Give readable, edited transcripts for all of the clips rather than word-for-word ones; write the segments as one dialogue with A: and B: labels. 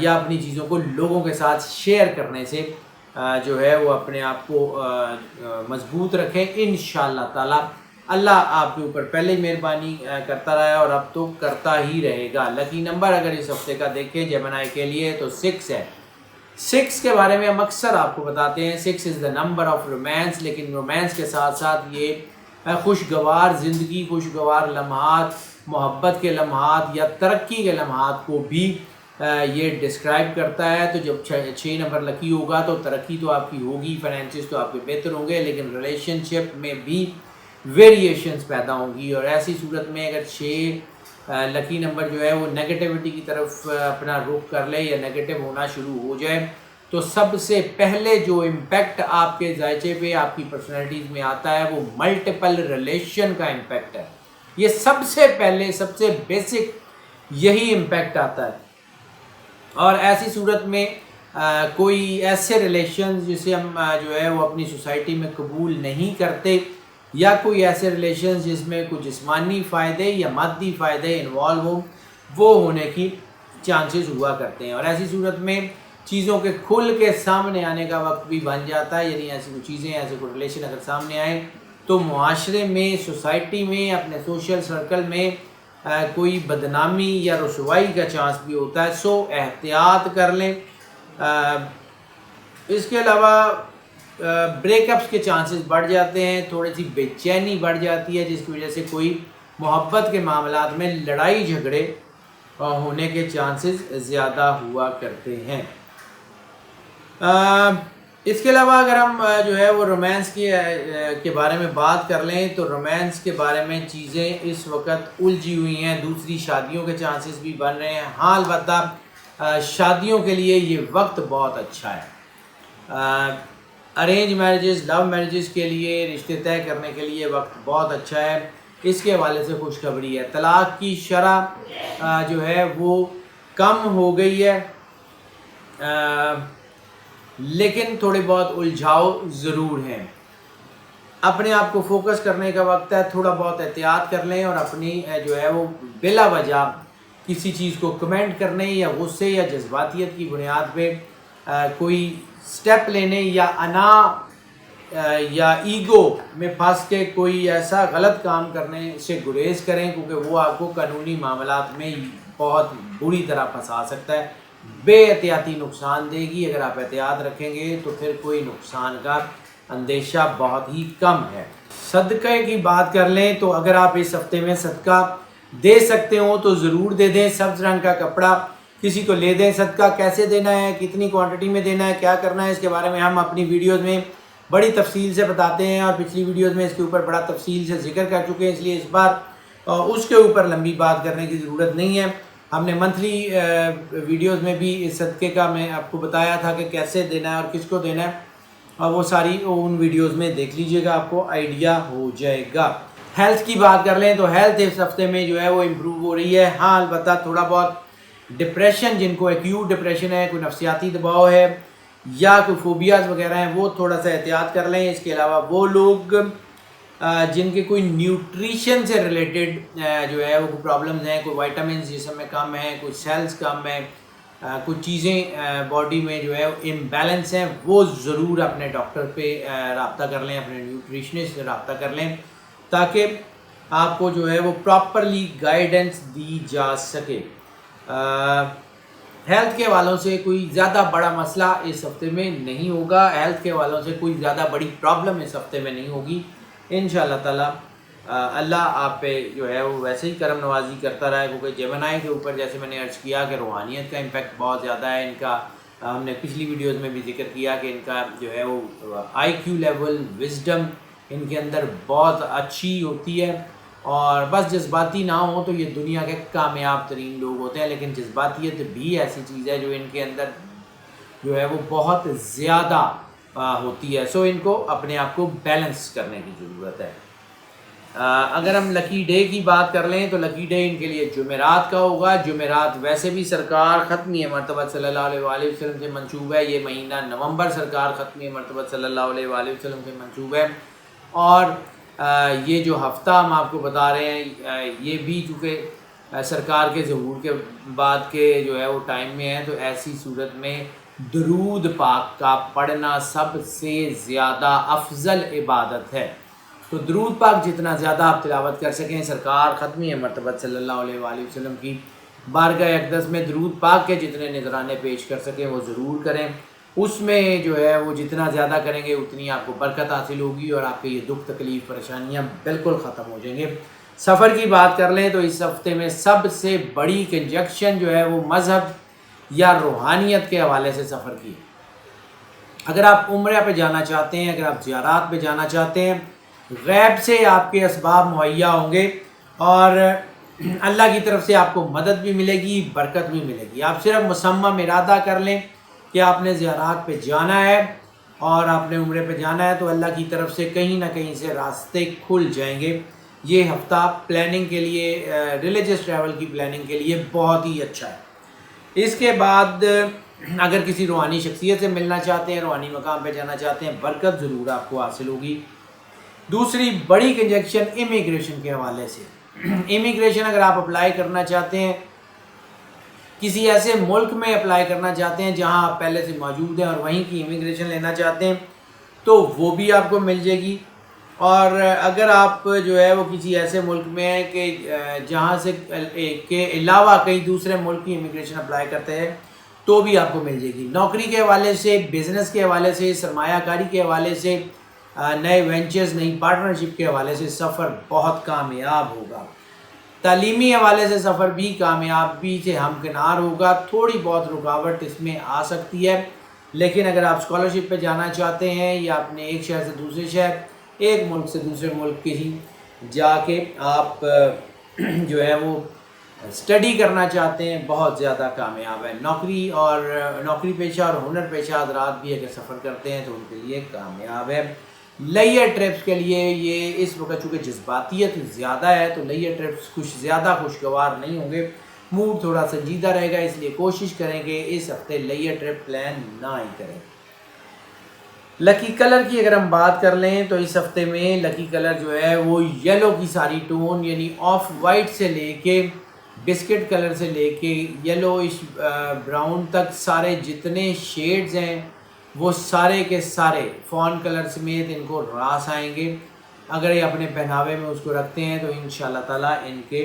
A: یا اپنی چیزوں کو لوگوں کے ساتھ شیئر کرنے سے جو ہے وہ اپنے آپ کو مضبوط رکھیں انشاءاللہ تعالی۔ اللہ آپ کے اوپر پہلے ہی مہربانی کرتا رہا ہے اور اب تو کرتا ہی رہے گا۔ لکی نمبر اگر اس ہفتے کا دیکھیں جیمنائی کے لیے تو 6 ہے۔ 6 کے بارے میں ہم اکثر آپ کو بتاتے ہیں 6 از دا نمبر آف رومانس، لیکن رومانس کے ساتھ ساتھ یہ خوشگوار زندگی، خوشگوار لمحات، محبت کے لمحات یا ترقی کے لمحات کو بھی یہ ڈسکرائب کرتا ہے۔ تو جب 6 نمبر لکی ہوگا تو ترقی تو آپ کی ہوگی، فائنینسز تو آپ کے بہتر ہوں گے، لیکن ریلیشن شپ میں بھی ویریشنز پیدا ہوں گی، اور ایسی صورت میں اگر 6 لکی نمبر جو ہے وہ نیگیٹیوٹی کی طرف اپنا رخ کر لے یا نیگیٹو ہونا شروع ہو جائے تو سب سے پہلے جو امپیکٹ آپ کے ذائچے پہ، آپ کی پرسنالٹیز میں آتا ہے وہ ملٹیپل ریلیشن کا امپیکٹ ہے۔ یہ سب سے پہلے، سب سے بیسک یہی امپیکٹ آتا ہے، اور ایسی صورت میں کوئی ایسے ریلیشنز جسے ہم جو ہے وہ اپنی سوسائٹی میں قبول نہیں کرتے، یا کوئی ایسے ریلیشنز جس میں کوئی جسمانی فائدے یا مادی فائدے انوالو ہوں، وہ ہونے کی چانسز ہوا کرتے ہیں۔ اور ایسی صورت میں چیزوں کے کھل کے سامنے آنے کا وقت بھی بن جاتا ہے، یعنی ایسی کوئی چیزیں، ایسے کوئی ریلیشن اگر سامنے آئیں تو معاشرے میں، سوسائٹی میں، اپنے سوشل سرکل میں کوئی بدنامی یا رسوائی کا چانس بھی ہوتا ہے، سو احتیاط کر لیں۔ اس کے علاوہ بریک اپس کے چانسز بڑھ جاتے ہیں، تھوڑی سی بے چینی بڑھ جاتی ہے، جس کی وجہ سے کوئی محبت کے معاملات میں لڑائی جھگڑے ہونے کے چانسز زیادہ ہوا کرتے ہیں۔ اس کے علاوہ اگر ہم جو ہے وہ رومانس کے بارے میں بات کر لیں تو رومانس کے بارے میں چیزیں اس وقت الجھی ہوئی ہیں، دوسری شادیوں کے چانسز بھی بن رہے ہیں۔ ہاں البتہ شادیوں کے لیے یہ وقت بہت اچھا ہے، ارینج میرجز، لو میرجز کے لیے، رشتے طے کرنے کے لیے وقت بہت اچھا ہے۔ اس کے حوالے سے خوشخبری ہے، طلاق کی شرح جو ہے وہ کم ہو گئی ہے، لیکن تھوڑے بہت الجھاؤ ضرور ہیں۔ اپنے آپ کو فوکس کرنے کا وقت ہے، تھوڑا بہت احتیاط کر لیں، اور اپنی جو ہے وہ بلا وجہ کسی چیز کو کمنٹ کرنے یا غصے یا جذباتیت کی بنیاد پہ کوئی سٹیپ لینے یا انا یا ایگو میں پھنس کے کوئی ایسا غلط کام کرنے سے گریز کریں، کیونکہ وہ آپ کو قانونی معاملات میں بہت بری طرح پھنسا سکتا ہے۔ بے احتیاطی نقصان دے گی، اگر آپ احتیاط رکھیں گے تو پھر کوئی نقصان کا اندیشہ بہت ہی کم ہے۔ صدقے کی بات کر لیں تو اگر آپ اس ہفتے میں صدقہ دے سکتے ہو تو ضرور دے دیں۔ سبز رنگ کا کپڑا کسی کو لے دیں۔ صدقہ کیسے دینا ہے، کتنی کوانٹٹی میں دینا ہے، کیا کرنا ہے، اس کے بارے میں ہم اپنی ویڈیوز میں بڑی تفصیل سے بتاتے ہیں، اور پچھلی ویڈیوز میں اس کے اوپر بڑا تفصیل سے ذکر کر چکے ہیں، اس لیے اس بار اس کے اوپر لمبی بات کرنے کی ضرورت نہیں ہے۔ ہم نے منتھلی ویڈیوز میں بھی اس صدقے کا میں آپ کو بتایا تھا کہ کیسے دینا ہے اور کس کو دینا ہے، اور وہ ساری ان ویڈیوز میں دیکھ لیجئے گا، آپ کو آئیڈیا ہو جائے گا۔ ہیلتھ کی بات کر لیں تو ہیلتھ اس ہفتے میں جو ہے وہ امپروو ہو رہی ہے۔ ہاں البتہ تھوڑا بہت ڈپریشن، جن کو ایکیوٹ ڈپریشن ہے، کوئی نفسیاتی دباؤ ہے یا کوئی فوبیاز وغیرہ ہیں، وہ تھوڑا سا احتیاط کر لیں۔ اس کے علاوہ وہ لوگ جن کے کوئی نیوٹریشن سے ریلیٹڈ جو ہے وہ پرابلمز ہیں، کوئی وائٹامنز جسم میں کم ہیں، کوئی سیلز کم ہیں، کچھ چیزیں باڈی میں جو ہے امبیلنس ہیں، وہ ضرور اپنے ڈاکٹر پہ رابطہ کر لیں، اپنے نیوٹریشنسٹ سے رابطہ کر لیں، تاکہ آپ کو جو ہے وہ پراپرلی گائیڈنس دی جا سکے۔ ہیلتھ کے حوالوں سے کوئی زیادہ بڑا مسئلہ اس ہفتے میں نہیں ہوگا، ہیلتھ کے حوالوں سے کوئی زیادہ بڑی پرابلم اس ہفتے میں نہیں ہوگی انشاءاللہ تعالیٰ۔ اللہ آپ پہ جو ہے وہ ویسے ہی کرم نوازی کرتا رہا ہے، کیونکہ جیمنائی کے اوپر جیسے میں نے عرض کیا کہ روحانیت کا امپیکٹ بہت زیادہ ہے ان کا۔ ہم نے پچھلی ویڈیوز میں بھی ذکر کیا کہ ان کا جو ہے وہ آئی کیو لیول، وزڈم ان کے اندر بہت اچھی ہوتی ہے، اور بس جذباتی نہ ہوں تو یہ دنیا کے کامیاب ترین لوگ ہوتے ہیں، لیکن جذباتیت بھی ایسی چیز ہے جو ان کے اندر جو ہے وہ بہت زیادہ ہوتی ہے، سو ان کو اپنے آپ کو بیلنس کرنے کی ضرورت ہے۔ اگر ہم لکی ڈے کی بات کر لیں تو لکی ڈے ان کے لیے جمعرات کا ہوگا۔ جمعرات ویسے بھی سرکار ختمی مرتبہ صلی اللہ علیہ وآلہ وسلم سے منسوب ہے، یہ مہینہ نومبر سرکار ختمی مرتبہ صلی اللہ علیہ وآلہ وسلم سے منسوب ہے، اور یہ جو ہفتہ ہم آپ کو بتا رہے ہیں یہ بھی چونکہ سرکار کے ظہور کے بعد کے جو ہے وہ ٹائم میں ہیں، تو ایسی صورت میں درود پاک کا پڑھنا سب سے زیادہ افضل عبادت ہے۔ تو درود پاک جتنا زیادہ آپ تلاوت کر سکیں، سرکار ختمی مرتبت صلی اللہ علیہ وآلہ وسلم کی بارگاہ اقدس میں درود پاک کے جتنے نذرانے پیش کر سکیں وہ ضرور کریں۔ اس میں جو ہے وہ جتنا زیادہ کریں گے اتنی آپ کو برکت حاصل ہوگی اور آپ کے یہ دکھ تکلیف پریشانیاں بالکل ختم ہو جائیں گے۔ سفر کی بات کر لیں تو اس ہفتے میں سب سے بڑی کنجکشن جو ہے وہ مذہب یا روحانیت کے حوالے سے سفر کی۔ اگر آپ عمرہ پہ جانا چاہتے ہیں، اگر آپ زیارات پہ جانا چاہتے ہیں، غیب سے آپ کے اسباب مہیا ہوں گے اور اللہ کی طرف سے آپ کو مدد بھی ملے گی، برکت بھی ملے گی۔ آپ صرف مصمم ارادہ کر لیں کہ آپ نے زیارات پہ جانا ہے اور آپ نے عمرے پہ جانا ہے، تو اللہ کی طرف سے کہیں نہ کہیں سے راستے کھل جائیں گے۔ یہ ہفتہ پلاننگ کے لیے، ریلیجس ٹریول کی پلاننگ کے لیے بہت ہی اچھا ہے۔ اس کے بعد اگر کسی روحانی شخصیت سے ملنا چاہتے ہیں، روحانی مقام پہ جانا چاہتے ہیں، برکت ضرور آپ کو حاصل ہوگی۔ دوسری بڑی کنجکشن امیگریشن کے حوالے سے۔ امیگریشن اگر آپ اپلائی کرنا چاہتے ہیں، کسی ایسے ملک میں اپلائی کرنا چاہتے ہیں جہاں آپ پہلے سے موجود ہیں اور وہیں کی امیگریشن لینا چاہتے ہیں، تو وہ بھی آپ کو مل جائے گی۔ اور اگر آپ جو ہے وہ کسی ایسے ملک میں ہیں کہ جہاں سے کے علاوہ کئی دوسرے ملک کی امیگریشن اپلائی کرتے ہیں، تو بھی آپ کو مل جائے گی۔ نوکری کے حوالے سے، بزنس کے حوالے سے، سرمایہ کاری کے حوالے سے، نئے وینچرز، نئی پارٹنرشپ کے حوالے سے سفر بہت کامیاب ہوگا۔ تعلیمی حوالے سے سفر بھی کامیابی سے ہمکنار ہوگا۔ تھوڑی بہت رکاوٹ اس میں آ سکتی ہے، لیکن اگر آپ اسکالرشپ پہ جانا چاہتے ہیں یا اپنے ایک شہر سے دوسرے شہر، ایک ملک سے دوسرے ملک کے ہی جا کے آپ جو ہے وہ اسٹڈی کرنا چاہتے ہیں، بہت زیادہ کامیاب ہے۔ نوکری پیشہ اور ہنر پیشہ حضرات بھی اگر سفر کرتے ہیں تو ان کے لیے کامیاب ہے۔ لیہ ٹرپس کے لیے یہ اس وقت چونکہ جذباتیت زیادہ ہے تو لیہ ٹرپس زیادہ خوشگوار نہیں ہوں گے، موڈ تھوڑا سنجیدہ رہے گا، اس لیے کوشش کریں کہ اس ہفتے لیہ ٹرپ پلان نہ ہی کریں۔ لکی کلر کی اگر ہم بات کر لیں تو اس ہفتے میں لکی کلر جو ہے وہ یلو کی ساری ٹون، یعنی آف وائٹ سے لے کے بسکٹ کلر سے لے کے یلوش براؤن تک سارے جتنے شیڈز ہیں وہ سارے کے سارے فون کلر سمیت ان کو راس آئیں گے۔ اگر یہ اپنے پہناوے میں اس کو رکھتے ہیں تو انشاءاللہ تعالیٰ ان کے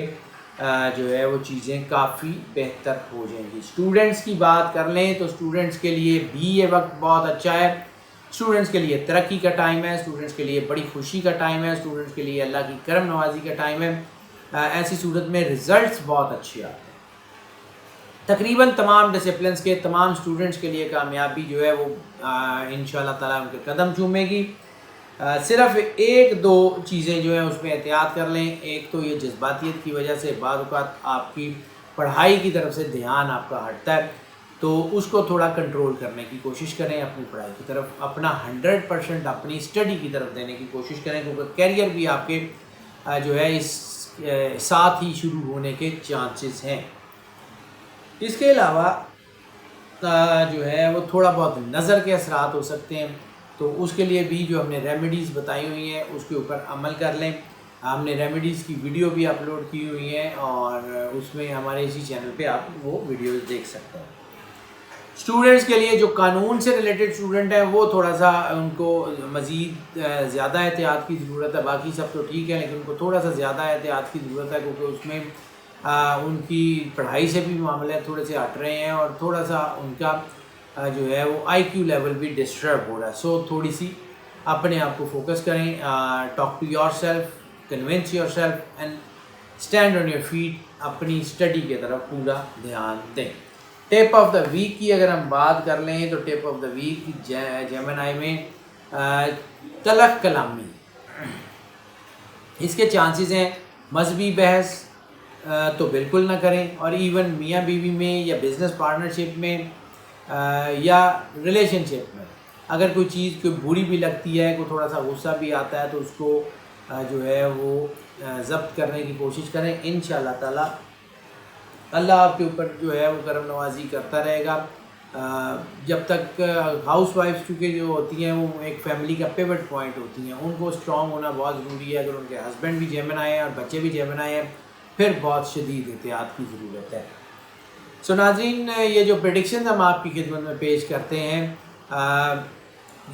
A: جو ہے وہ چیزیں کافی بہتر ہو جائیں گی۔ اسٹوڈنٹس کی بات کر لیں تو اسٹوڈنٹس کے لیے بھی یہ وقت بہت اچھا ہے۔ اسٹوڈنٹس کے لیے ترقی کا ٹائم ہے، اسٹوڈنٹس کے لیے بڑی خوشی کا ٹائم ہے، اسٹوڈنٹس کے لیے اللہ کی کرم نوازی کا ٹائم ہے۔ ایسی صورت میں رزلٹس بہت اچھے آتے ہیں۔ تقریباً تمام ڈسپلنس کے تمام اسٹوڈنٹس کے لیے کامیابی جو ہے وہ انشاءاللہ تعالیٰ ان کے قدم چومے گی۔ صرف ایک دو چیزیں جو ہیں اس میں احتیاط کر لیں۔ ایک تو یہ جذباتیت کی وجہ سے بعض اوقات آپ کی پڑھائی کی طرف سے دھیان آپ کا ہٹتا ہے، تو اس کو تھوڑا کنٹرول کرنے کی کوشش کریں، اپنی پڑھائی کی طرف اپنا 100% اپنی اسٹڈی کی طرف دینے کی کوشش کریں، کیونکہ کیریئر بھی آپ کے جو ہے اس ساتھ ہی شروع ہونے کے چانسز ہیں۔ اس کے علاوہ جو ہے وہ تھوڑا بہت نظر کے اثرات ہو سکتے ہیں، تو اس کے لیے بھی جو ہم نے ریمیڈیز بتائی ہوئی ہیں اس کے اوپر عمل کر لیں۔ ہم نے ریمیڈیز کی ویڈیو بھی اپلوڈ کی ہوئی ہیں اور اس میں ہمارے اسی چینل پہ آپ وہ ویڈیوز دیکھ سکتے ہیں۔ اسٹوڈنٹس کے لیے جو قانون سے ریلیٹڈ اسٹوڈنٹ ہیں وہ تھوڑا سا ان کو مزید زیادہ احتیاط کی ضرورت ہے، باقی سب تو ٹھیک ہے لیکن ان کو تھوڑا سا زیادہ احتیاط کی ضرورت ہے، کیونکہ اس میں ان کی پڑھائی سے بھی معاملے تھوڑے سے ہٹ رہے ہیں اور تھوڑا سا ان کا جو ہے وہ آئی کیو لیول بھی ڈسٹرب ہو رہا ہے۔ سو تھوڑی سی اپنے آپ کو فوکس کریں، talk to yourself, convince yourself and stand on your feet, اپنی اسٹڈی کی طرف پورا دھیان دیں۔ ٹیپ آف دا ویک کی اگر ہم بات کر لیں تو ٹیپ آف دا ویک جیمنائی میں تلخ کلامی، اس کے چانسز ہیں۔ مذہبی بحث تو بالکل نہ کریں، اور ایون میاں بیوی میں یا بزنس پارٹنرشپ میں یا ریلیشن شپ میں اگر کوئی چیز کوئی بری بھی لگتی ہے، کوئی تھوڑا سا غصہ بھی آتا ہے، تو اس کو جو ہے وہ ضبط کرنے کی کوشش کریں۔ انشاءاللہ تعالیٰ اللہ آپ کے اوپر جو ہے وہ کرم نوازی کرتا رہے گا۔ جب تک ہاؤس وائفس چونکہ جو ہوتی ہیں وہ ایک فیملی کا پیوٹ پوائنٹ ہوتی ہیں، ان کو اسٹرانگ ہونا بہت ضروری ہے۔ اگر ان کے ہسبینڈ بھی جیمنائی ہیں اور بچے بھی جیمنائی ہیں پھر بہت شدید احتیاط کی ضرورت ہے۔ سو ناظرین، یہ جو پریڈکشنز ہم آپ کی خدمت میں پیش کرتے ہیں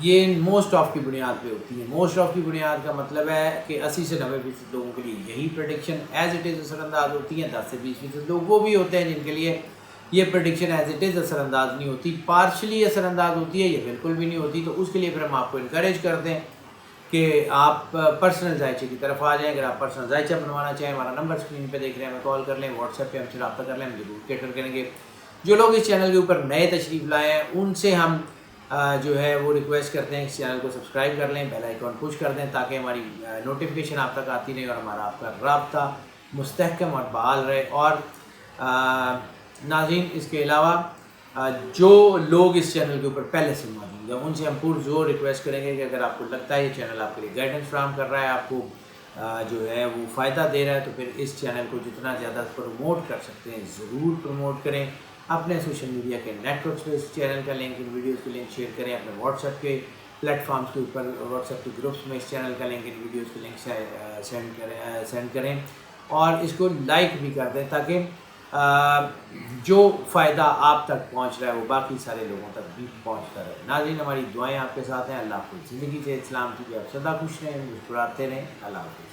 A: یہ موسٹ آف کی بنیاد پہ ہوتی ہے۔ موسٹ آف کی بنیاد کا مطلب ہے کہ 80 سے 90% لوگوں کے لیے یہی پریڈکشن ایز اٹ از اثر انداز ہوتی ہیں، 10 سے 20% لوگ وہ بھی ہوتے ہیں جن کے لیے یہ پریڈکشن ایز اٹ از اثر انداز نہیں ہوتی، پارشلی اثر انداز ہوتی ہے، یہ بالکل بھی نہیں ہوتی۔ تو اس کے لیے پھر ہم آپ کو انکریج کرتے ہیں کہ آپ پرسنل ذائچے کی طرف آ جائیں۔ اگر آپ پرسنل ذائچہ بنوانا چاہیں، ہمارا نمبر اسکرین پہ دیکھ رہے ہیں، ہمیں کال کر لیں، واٹس ایپ پہ ہم سے رابطہ کر لیں، ہم ضرور کیٹر کریں گے۔ جو لوگ اس چینل کے اوپر نئے تشریف لائے ہیں ان سے ہم جو ہے وہ ریکویسٹ کرتے ہیں اس چینل کو سبسکرائب کر لیں، بیل آئیکن پش کر دیں تاکہ ہماری نوٹیفیکیشن آپ تک آتی رہے اور ہمارا آپ کا رابطہ مستحکم اور بحال رہے۔ اور ناظرین، اس کے علاوہ جو لوگ اس چینل کے اوپر پہلے سے موجود ہیں ان سے ہم پرزور ریکویسٹ کریں گے کہ اگر آپ کو لگتا ہے یہ چینل آپ کے لیے گائیڈنس فراہم کر رہا ہے، آپ کو جو ہے وہ فائدہ دے رہا ہے، تو پھر اس چینل کو جتنا زیادہ پروموٹ کر سکتے ہیں ضرور پروموٹ کریں۔ اپنے سوشل میڈیا کے نیٹ ورکس پہ اس چینل کا لنک، ان ویڈیوز کے لنک شیئر کریں، اپنے واٹس ایپ کے پلیٹ فارمز کے اوپر واٹس ایپ کے گروپس میں اس چینل کا لنک، ان ویڈیوز کے لنک سینڈ کریں اور اس کو لائک بھی کر دیں تاکہ جو فائدہ آپ تک پہنچ رہا ہے وہ باقی سارے لوگوں تک بھی پہنچتا رہے۔ ناظرین، ہماری دعائیں آپ کے ساتھ ہیں۔ اللہ آپ کو زندگی سے اسلام کی آپ سدا خوش رہیں، مسکراتے رہیں۔ اللہ حافظ۔